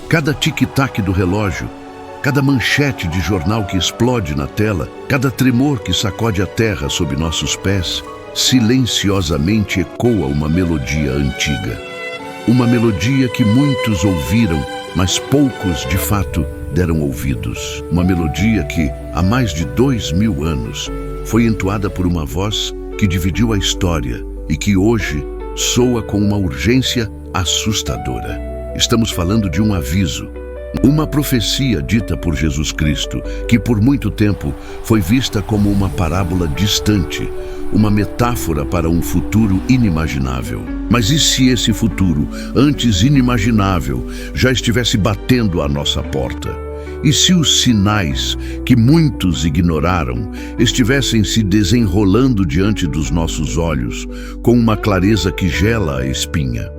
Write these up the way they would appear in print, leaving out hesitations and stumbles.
Cada tic-tac do relógio, cada manchete de jornal que explode na tela, cada tremor que sacode a terra sob nossos pés, silenciosamente ecoa uma melodia antiga. Uma melodia que muitos ouviram, mas poucos, de fato, deram ouvidos. Uma melodia que, há mais de 2000 anos, foi entoada por uma voz que dividiu a história e que hoje soa com uma urgência assustadora. Estamos falando de um aviso, uma profecia dita por Jesus Cristo, que por muito tempo foi vista como uma parábola distante, uma metáfora para um futuro inimaginável. Mas e se esse futuro, antes inimaginável, já estivesse batendo à nossa porta? E se os sinais que muitos ignoraram estivessem se desenrolando diante dos nossos olhos, com uma clareza que gela a espinha?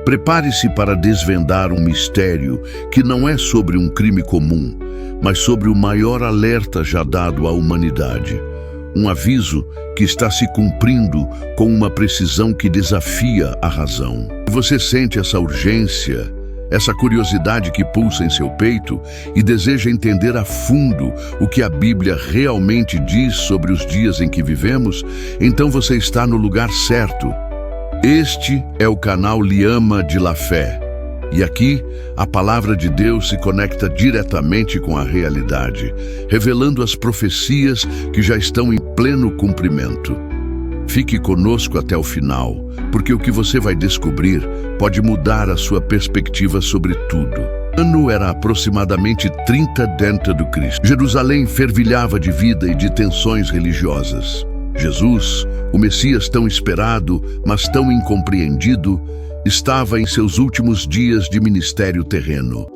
Prepare-se para desvendar um mistério que não é sobre um crime comum, mas sobre o maior alerta já dado à humanidade. Um aviso que está se cumprindo com uma precisão que desafia a razão. Você sente essa urgência, essa curiosidade que pulsa em seu peito e deseja entender a fundo o que a Bíblia realmente diz sobre os dias em que vivemos? Então você está no lugar certo. Este é o canal Liama de La Fé. E aqui, a palavra de Deus se conecta diretamente com a realidade, revelando as profecias que já estão em pleno cumprimento. Fique conosco até o final, porque o que você vai descobrir pode mudar a sua perspectiva sobre tudo. O ano era aproximadamente 30 d.C. Jerusalém fervilhava de vida e de tensões religiosas. Jesus, o Messias tão esperado, mas tão incompreendido, estava em seus últimos dias de ministério terreno.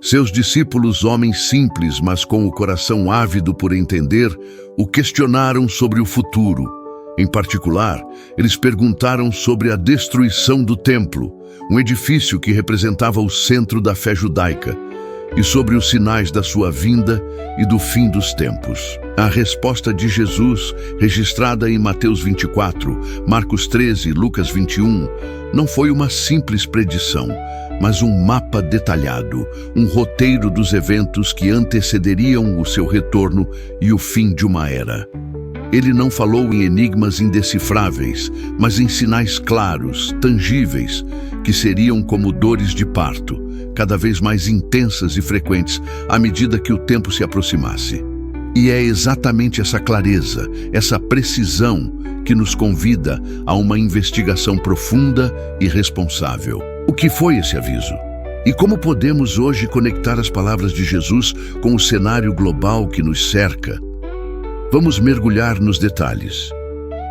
Seus discípulos, homens simples, mas com o coração ávido por entender, o questionaram sobre o futuro. Em particular, eles perguntaram sobre a destruição do templo, um edifício que representava o centro da fé judaica, e sobre os sinais da sua vinda e do fim dos tempos. A resposta de Jesus, registrada em Mateus 24, Marcos 13 e Lucas 21, não foi uma simples predição, mas um mapa detalhado, um roteiro dos eventos que antecederiam o seu retorno e o fim de uma era. Ele não falou em enigmas indecifráveis, mas em sinais claros, tangíveis, que seriam como dores de parto, cada vez mais intensas e frequentes à medida que o tempo se aproximasse. E é exatamente essa clareza, essa precisão que nos convida a uma investigação profunda e responsável. O que foi esse aviso? E como podemos hoje conectar as palavras de Jesus com o cenário global que nos cerca? Vamos mergulhar nos detalhes.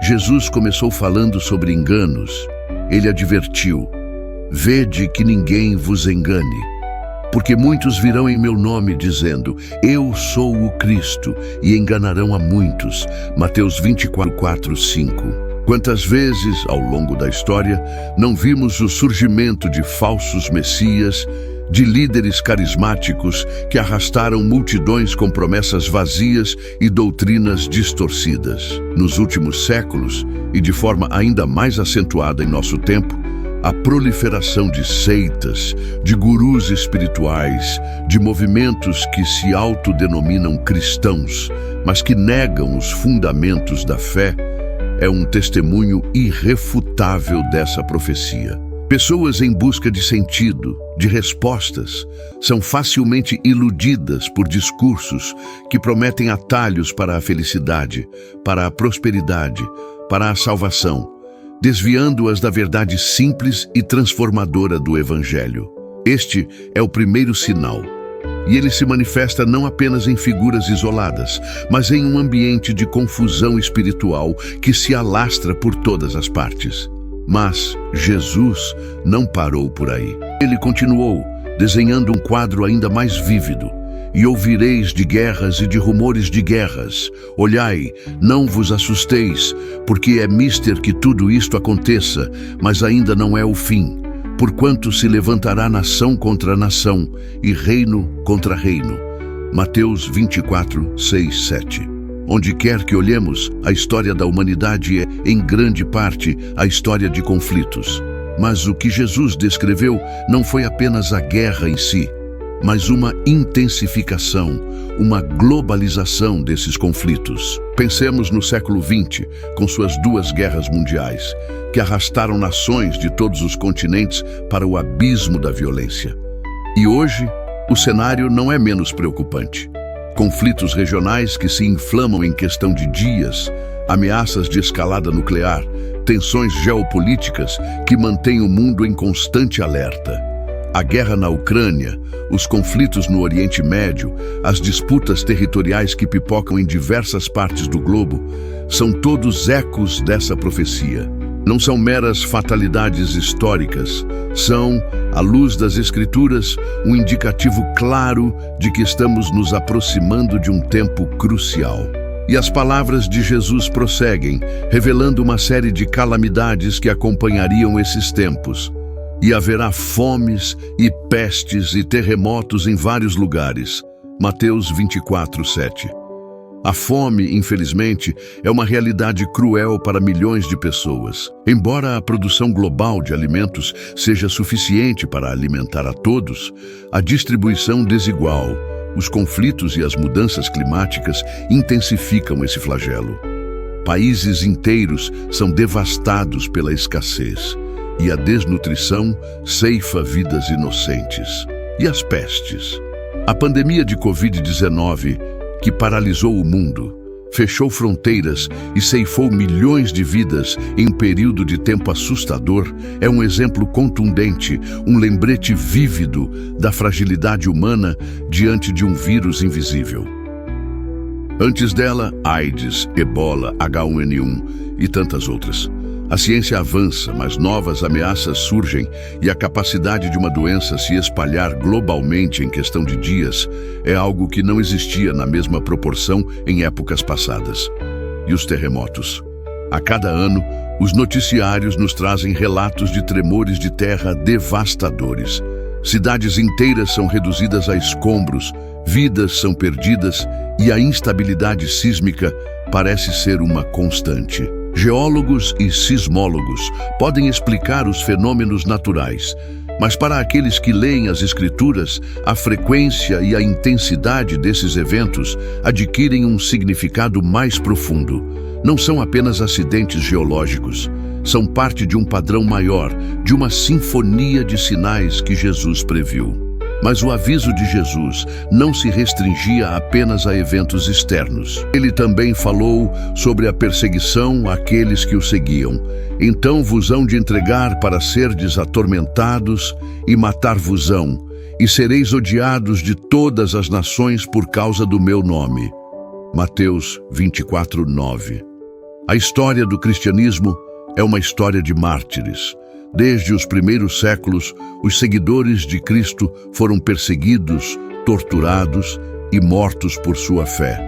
Jesus começou falando sobre enganos. Ele advertiu: "Vede que ninguém vos engane, porque muitos virão em meu nome dizendo, eu sou o Cristo, e enganarão a muitos." Mateus 24, 5. Quantas vezes, ao longo da história, não vimos o surgimento de falsos messias, de líderes carismáticos que arrastaram multidões com promessas vazias e doutrinas distorcidas. Nos últimos séculos, e de forma ainda mais acentuada em nosso tempo, a proliferação de seitas, de gurus espirituais, de movimentos que se autodenominam cristãos, mas que negam os fundamentos da fé, é um testemunho irrefutável dessa profecia. Pessoas em busca de sentido, de respostas, são facilmente iludidas por discursos que prometem atalhos para a felicidade, para a prosperidade, para a salvação, desviando-as da verdade simples e transformadora do Evangelho. Este é o primeiro sinal, e ele se manifesta não apenas em figuras isoladas, mas em um ambiente de confusão espiritual que se alastra por todas as partes. Mas Jesus não parou por aí. Ele continuou, desenhando um quadro ainda mais vívido. "E ouvireis de guerras e de rumores de guerras. Olhai, não vos assusteis, porque é mister que tudo isto aconteça, mas ainda não é o fim. Porquanto se levantará nação contra nação, e reino contra reino." Mateus 24, 6, 7. Onde quer que olhemos, a história da humanidade é, em grande parte, a história de conflitos. Mas o que Jesus descreveu não foi apenas a guerra em si, mas uma intensificação, uma globalização desses conflitos. Pensemos no século XX, com suas 2 guerras mundiais, que arrastaram nações de todos os continentes para o abismo da violência. E hoje, o cenário não é menos preocupante. Conflitos regionais que se inflamam em questão de dias, ameaças de escalada nuclear, tensões geopolíticas que mantêm o mundo em constante alerta. A guerra na Ucrânia, os conflitos no Oriente Médio, as disputas territoriais que pipocam em diversas partes do globo, são todos ecos dessa profecia. Não são meras fatalidades históricas, são, à luz das Escrituras, um indicativo claro de que estamos nos aproximando de um tempo crucial. E as palavras de Jesus prosseguem, revelando uma série de calamidades que acompanhariam esses tempos. E haverá fomes e pestes e terremotos em vários lugares. Mateus 24:7. A fome, infelizmente, é uma realidade cruel para milhões de pessoas. Embora a produção global de alimentos seja suficiente para alimentar a todos, a distribuição desigual, os conflitos e as mudanças climáticas intensificam esse flagelo. Países inteiros são devastados pela escassez, e a desnutrição ceifa vidas inocentes. E as pestes? A pandemia de Covid-19, que paralisou o mundo, fechou fronteiras e ceifou milhões de vidas em um período de tempo assustador, é um exemplo contundente, um lembrete vívido da fragilidade humana diante de um vírus invisível. Antes dela, AIDS, Ebola, H1N1 e tantas outras. A ciência avança, mas novas ameaças surgem e a capacidade de uma doença se espalhar globalmente em questão de dias é algo que não existia na mesma proporção em épocas passadas. E os terremotos? A cada ano, os noticiários nos trazem relatos de tremores de terra devastadores. Cidades inteiras são reduzidas a escombros, vidas são perdidas e a instabilidade sísmica parece ser uma constante. Geólogos e sismólogos podem explicar os fenômenos naturais, mas para aqueles que leem as Escrituras, a frequência e a intensidade desses eventos adquirem um significado mais profundo. Não são apenas acidentes geológicos, são parte de um padrão maior, de uma sinfonia de sinais que Jesus previu. Mas o aviso de Jesus não se restringia apenas a eventos externos. Ele também falou sobre a perseguição àqueles que o seguiam. Então vos hão de entregar para serdes atormentados e matar-vos-ão, e sereis odiados de todas as nações por causa do meu nome. Mateus 24:9. A história do cristianismo é uma história de mártires. Desde os primeiros séculos, os seguidores de Cristo foram perseguidos, torturados e mortos por sua fé.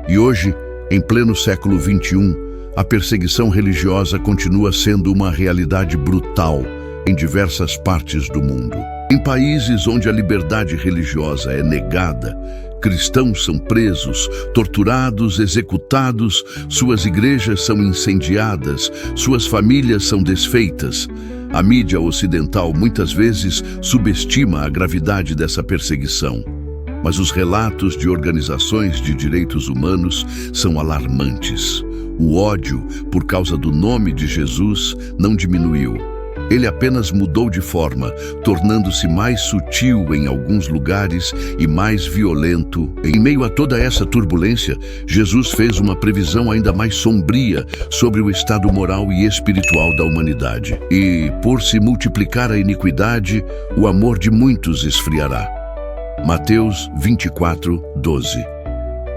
E hoje, em pleno século XXI, a perseguição religiosa continua sendo uma realidade brutal em diversas partes do mundo. Em países onde a liberdade religiosa é negada, cristãos são presos, torturados, executados, suas igrejas são incendiadas, suas famílias são desfeitas. A mídia ocidental muitas vezes subestima a gravidade dessa perseguição, mas os relatos de organizações de direitos humanos são alarmantes. O ódio por causa do nome de Jesus não diminuiu. Ele apenas mudou de forma, tornando-se mais sutil em alguns lugares e mais violento. Em meio a toda essa turbulência, Jesus fez uma previsão ainda mais sombria sobre o estado moral e espiritual da humanidade. E, por se multiplicar a iniquidade, o amor de muitos esfriará. Mateus 24:12.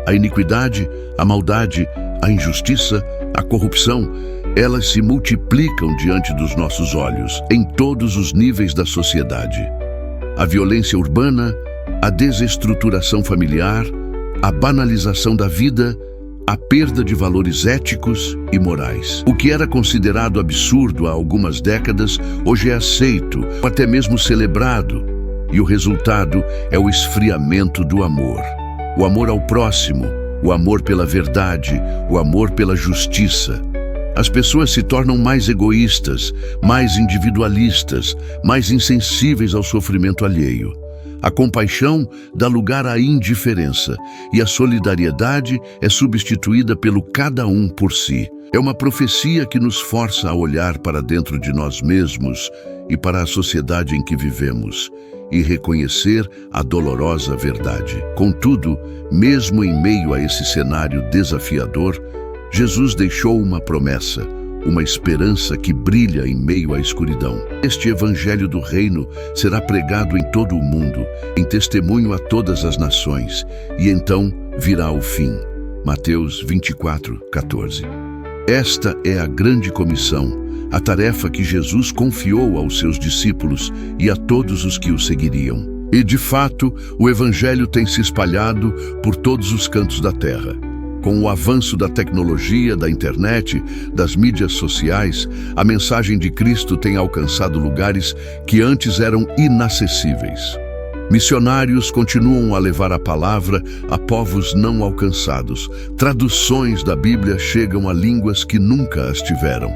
A iniquidade, a maldade, a injustiça, a corrupção, elas se multiplicam diante dos nossos olhos, em todos os níveis da sociedade. A violência urbana, a desestruturação familiar, a banalização da vida, a perda de valores éticos e morais. O que era considerado absurdo há algumas décadas, hoje é aceito, até mesmo celebrado. E o resultado é o esfriamento do amor. O amor ao próximo, o amor pela verdade, o amor pela justiça. As pessoas se tornam mais egoístas, mais individualistas, mais insensíveis ao sofrimento alheio. A compaixão dá lugar à indiferença e a solidariedade é substituída pelo cada um por si. É uma profecia que nos força a olhar para dentro de nós mesmos e para a sociedade em que vivemos e reconhecer a dolorosa verdade. Contudo, mesmo em meio a esse cenário desafiador, Jesus deixou uma promessa, uma esperança que brilha em meio à escuridão. Este evangelho do reino será pregado em todo o mundo, em testemunho a todas as nações, e então virá o fim. Mateus 24:14. Esta é a grande comissão, a tarefa que Jesus confiou aos seus discípulos e a todos os que o seguiriam. E, de fato, o evangelho tem se espalhado por todos os cantos da terra. Com o avanço da tecnologia, da internet, das mídias sociais, a mensagem de Cristo tem alcançado lugares que antes eram inacessíveis. Missionários continuam a levar a palavra a povos não alcançados. Traduções da Bíblia chegam a línguas que nunca as tiveram.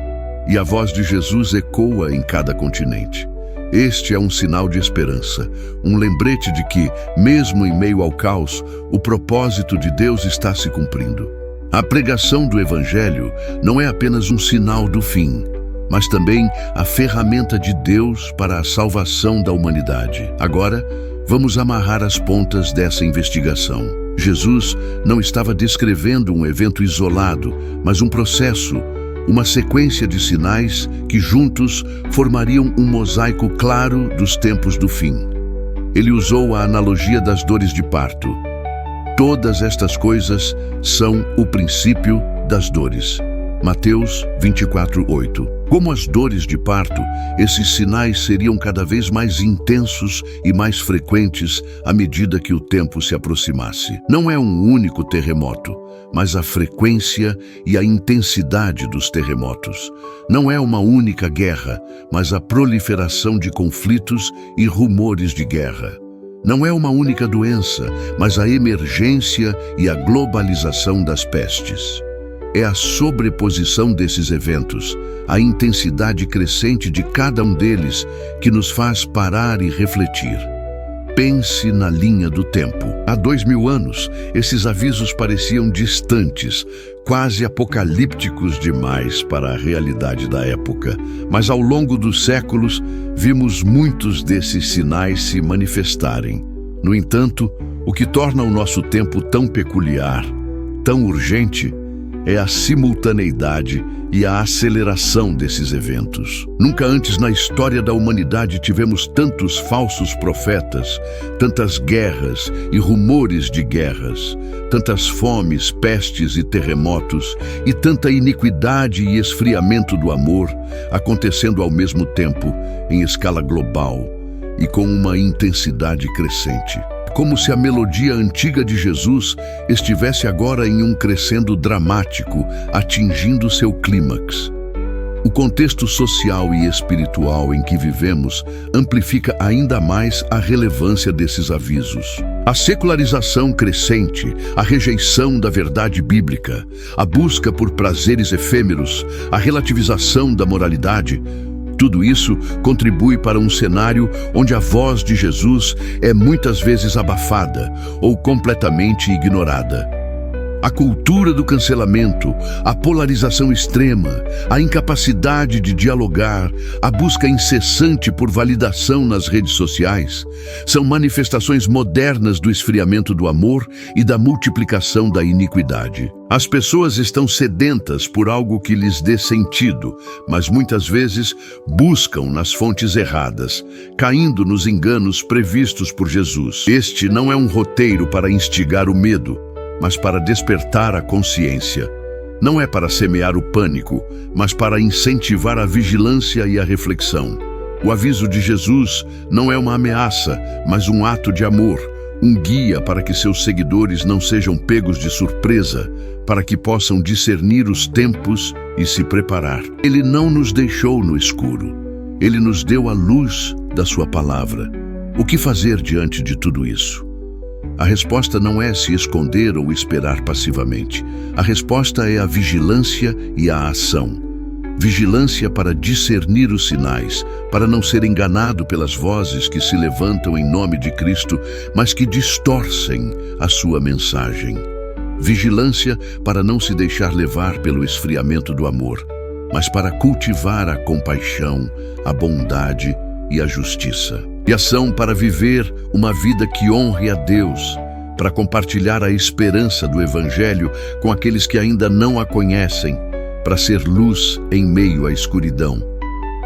E a voz de Jesus ecoa em cada continente. Este é um sinal de esperança, um lembrete de que, mesmo em meio ao caos, o propósito de Deus está se cumprindo. A pregação do Evangelho não é apenas um sinal do fim, mas também a ferramenta de Deus para a salvação da humanidade. Agora, vamos amarrar as pontas dessa investigação. Jesus não estava descrevendo um evento isolado, mas um processo, uma sequência de sinais que juntos formariam um mosaico claro dos tempos do fim. Ele usou a analogia das dores de parto. Todas estas coisas são o princípio das dores. Mateus 24:8. Como as dores de parto, esses sinais seriam cada vez mais intensos e mais frequentes à medida que o tempo se aproximasse. Não é um único terremoto, mas a frequência e a intensidade dos terremotos. Não é uma única guerra, mas a proliferação de conflitos e rumores de guerra. Não é uma única doença, mas a emergência e a globalização das pestes. É a sobreposição desses eventos, a intensidade crescente de cada um deles, que nos faz parar e refletir. Pense na linha do tempo. Há 2000 anos, esses avisos pareciam distantes, quase apocalípticos demais para a realidade da época. Mas ao longo dos séculos, vimos muitos desses sinais se manifestarem. No entanto, o que torna o nosso tempo tão peculiar, tão urgente, é a simultaneidade e a aceleração desses eventos. Nunca antes na história da humanidade tivemos tantos falsos profetas, tantas guerras e rumores de guerras, tantas fomes, pestes e terremotos, e tanta iniquidade e esfriamento do amor acontecendo ao mesmo tempo em escala global e com uma intensidade crescente. Como se a melodia antiga de Jesus estivesse agora em um crescendo dramático, atingindo seu clímax. O contexto social e espiritual em que vivemos amplifica ainda mais a relevância desses avisos. A secularização crescente, a rejeição da verdade bíblica, a busca por prazeres efêmeros, a relativização da moralidade, tudo isso contribui para um cenário onde a voz de Jesus é muitas vezes abafada ou completamente ignorada. A cultura do cancelamento, a polarização extrema, a incapacidade de dialogar, a busca incessante por validação nas redes sociais, são manifestações modernas do esfriamento do amor e da multiplicação da iniquidade. As pessoas estão sedentas por algo que lhes dê sentido, mas muitas vezes buscam nas fontes erradas, caindo nos enganos previstos por Jesus. Este não é um roteiro para instigar o medo, mas para despertar a consciência. Não é para semear o pânico, mas para incentivar a vigilância e a reflexão. O aviso de Jesus não é uma ameaça, mas um ato de amor, um guia para que seus seguidores não sejam pegos de surpresa, para que possam discernir os tempos e se preparar. Ele não nos deixou no escuro. Ele nos deu a luz da sua palavra. O que fazer diante de tudo isso? A resposta não é se esconder ou esperar passivamente. A resposta é a vigilância e a ação. Vigilância para discernir os sinais, para não ser enganado pelas vozes que se levantam em nome de Cristo, mas que distorcem a sua mensagem. Vigilância para não se deixar levar pelo esfriamento do amor, mas para cultivar a compaixão, a bondade e a justiça. E ação para viver uma vida que honre a Deus, para compartilhar a esperança do Evangelho com aqueles que ainda não a conhecem, para ser luz em meio à escuridão.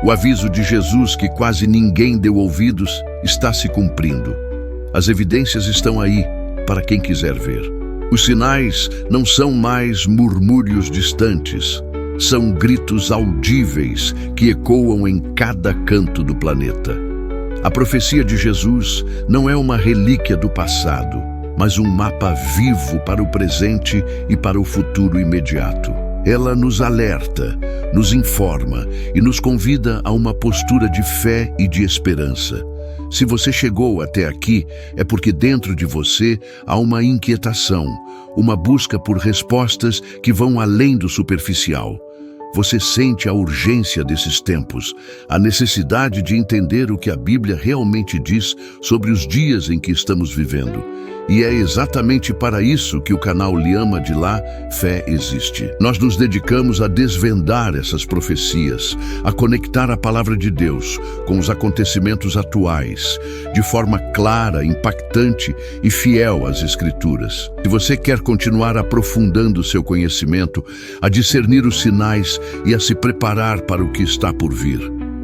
O aviso de Jesus que quase ninguém deu ouvidos está se cumprindo. As evidências estão aí para quem quiser ver. Os sinais não são mais murmúrios distantes, são gritos audíveis que ecoam em cada canto do planeta. A profecia de Jesus não é uma relíquia do passado, mas um mapa vivo para o presente e para o futuro imediato. Ela nos alerta, nos informa e nos convida a uma postura de fé e de esperança. Se você chegou até aqui, é porque dentro de você há uma inquietação, uma busca por respostas que vão além do superficial. Você sente a urgência desses tempos, a necessidade de entender o que a Bíblia realmente diz sobre os dias em que estamos vivendo. E é exatamente para isso que o canal Liama de Lá Fé existe. Nós nos dedicamos a desvendar essas profecias, a conectar a palavra de Deus com os acontecimentos atuais, de forma clara, impactante e fiel às Escrituras. Se você quer continuar aprofundando seu conhecimento, a discernir os sinais e a se preparar para o que está por vir,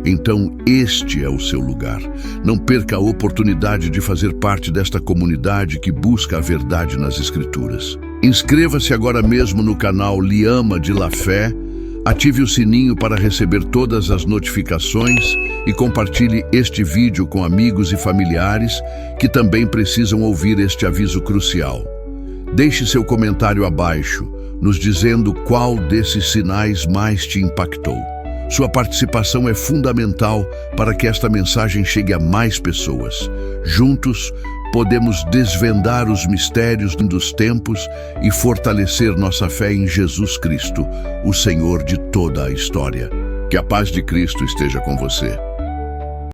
então este é o seu lugar. Não perca a oportunidade de fazer parte desta comunidade que busca a verdade nas Escrituras. Inscreva-se agora mesmo no canal Liama de Lá Fé, ative o sininho para receber todas as notificações e compartilhe este vídeo com amigos e familiares que também precisam ouvir este aviso crucial. Deixe seu comentário abaixo, nos dizendo qual desses sinais mais te impactou. Sua participação é fundamental para que esta mensagem chegue a mais pessoas. Juntos, podemos desvendar os mistérios dos tempos e fortalecer nossa fé em Jesus Cristo, o Senhor de toda a história. Que a paz de Cristo esteja com você.